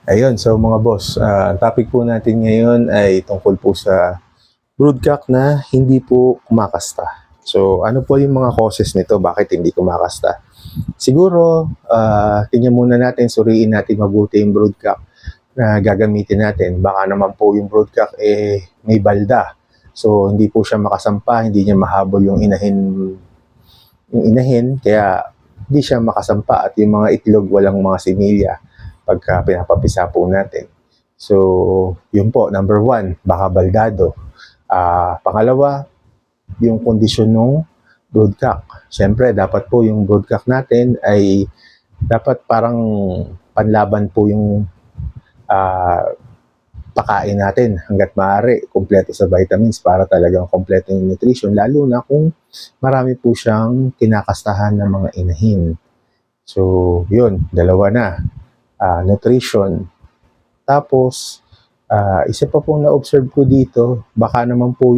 Ayun, so mga boss, ang topic po natin ngayon ay tungkol po sa broodcock na hindi po kumakasta. So, ano po yung mga causes nito? Bakit hindi kumakasta? Siguro, tingnan muna natin, suriin natin mabuti yung broodcock na gagamitin natin. Baka naman po yung broodcock may balda. So, hindi po siya makasampa, hindi niya mahabol yung inahin, kaya hindi siya makasampa at yung mga itlog walang mga similya pagka pinapapisa po natin. So, yun po, number one, baka baldado. Pangalawa, yung kondisyon ng broodcock. Siyempre, dapat po yung broodcock natin ay dapat parang panlaban po yung pakain natin hanggat maaari, kumpleto sa vitamins para talagang kumpleto yung nutrition, lalo na kung marami po siyang kinakastahan ng mga inahin. So, yun, dalawa na. Nutrition. Tapos, isa pa pong na-observe ko dito, baka naman po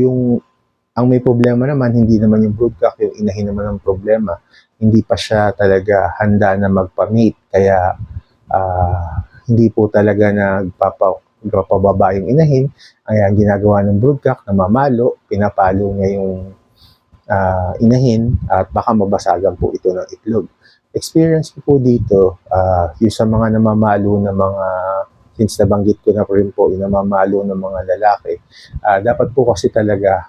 ang may problema naman, hindi naman yung broodcock, yung inahin naman ang problema. Hindi pa siya talaga handa na magpa-mate, kaya hindi po talaga nagpapababa yung inahin. Kaya ang ginagawa ng broodcock, namamalo, pinapalo niya yung inahin at baka mabasagan po ito ng itlog. Experience ko po dito, yung sa mga namamalo na mga, since nabanggit ko na po rin po, yung namamalo ng mga lalaki, dapat po kasi talaga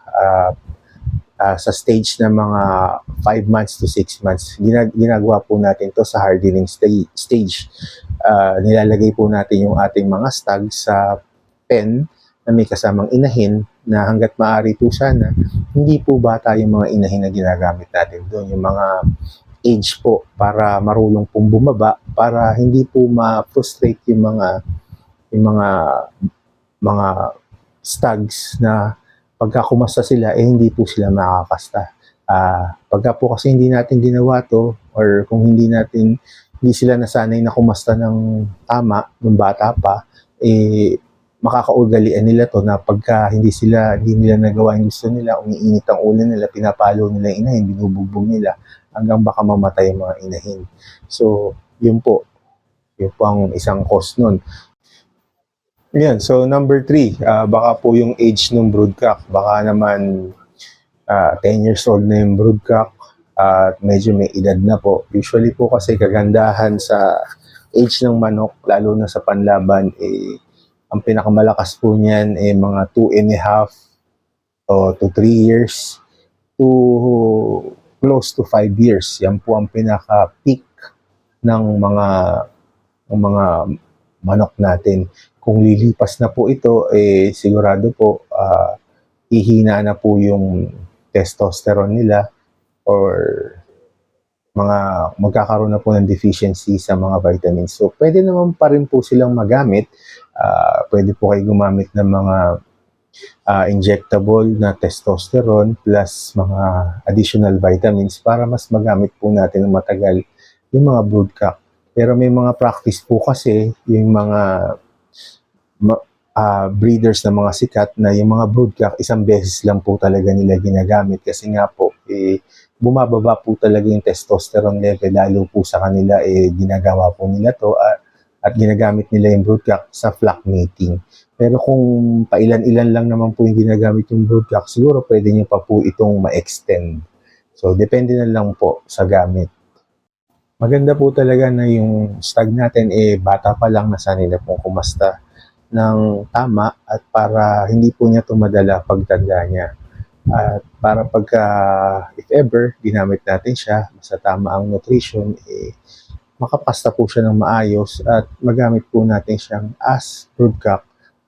sa stage na mga 5 months to 6 months, ginagawa po natin to sa hardening stage. Nilalagay po natin yung ating mga stag sa pen na may kasamang inahin na hanggat maaari po sana, hindi po bata yung mga inahin na ginagamit natin doon. Yung mga age po para marunong pong bumaba, para hindi po ma-frustrate yung mga stags na pagka kumasta sila, hindi po sila makakasta. Pagka po kasi hindi natin ginawa to, or kung hindi sila nasanay na kumasta ng tama, nung bata pa, makakaugalian nila to na pagka hindi nila nagawa yung gusto nila, umiinit ang ulo nila, pinapalo nila yung inahin, binubugbog nila, hanggang baka mamatay yung mga inahin. So, yun po ang isang cause nun. Yan, so number 3, baka po yung age ng broodcock. Baka naman 10 years old na yung broodcock at medyo may edad na po. Usually po kasi kagandahan sa age ng manok, lalo na sa panlaban, ang pinakamalakas po niyan mga 2.5 to 3 years to close to 5 years. Yan po ang pinaka-peak ng mga manok natin. Kung lilipas na po ito, sigurado po ihina na po yung testosterone nila, or magkakaroon na po ng deficiency sa mga vitamins. So, pwede naman pa rin po silang magamit. Pwede po kayo gumamit ng mga injectable na testosterone plus mga additional vitamins para mas magamit po natin ng matagal yung mga broodcock. Pero may mga practice po kasi yung mga breeders na mga sikat na yung mga broodcock, isang beses lang po talaga nila ginagamit kasi nga po, bumababa po talaga yung testosterone level, lalo po sa kanila, ginagawa po nila to at ginagamit nila yung broodcock sa flock mating. Pero kung pailan-ilan lang naman po yung ginagamit yung broodcock, siguro pwede nyo pa po itong ma-extend. So, depende na lang po sa gamit. Maganda po talaga na yung stag natin, bata pa lang, nasanay na pong kumasta ng tama at para hindi po niya tumadala pagtanda niya. At para pagka, if ever, ginamit natin siya sa tama ang nutrition, makapasta po siya ng maayos at magamit po natin siyang as broodcock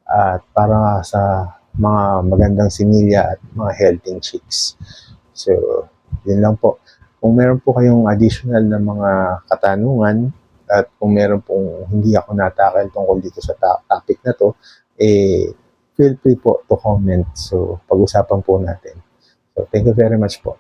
at para sa mga magandang similya at mga healthy chicks. So, yun lang po. Kung meron po kayong additional na mga katanungan at kung meron pong hindi ako natakal tungkol dito sa topic na to, feel free po to comment. So, pag-usapan po natin. So, thank you very much po.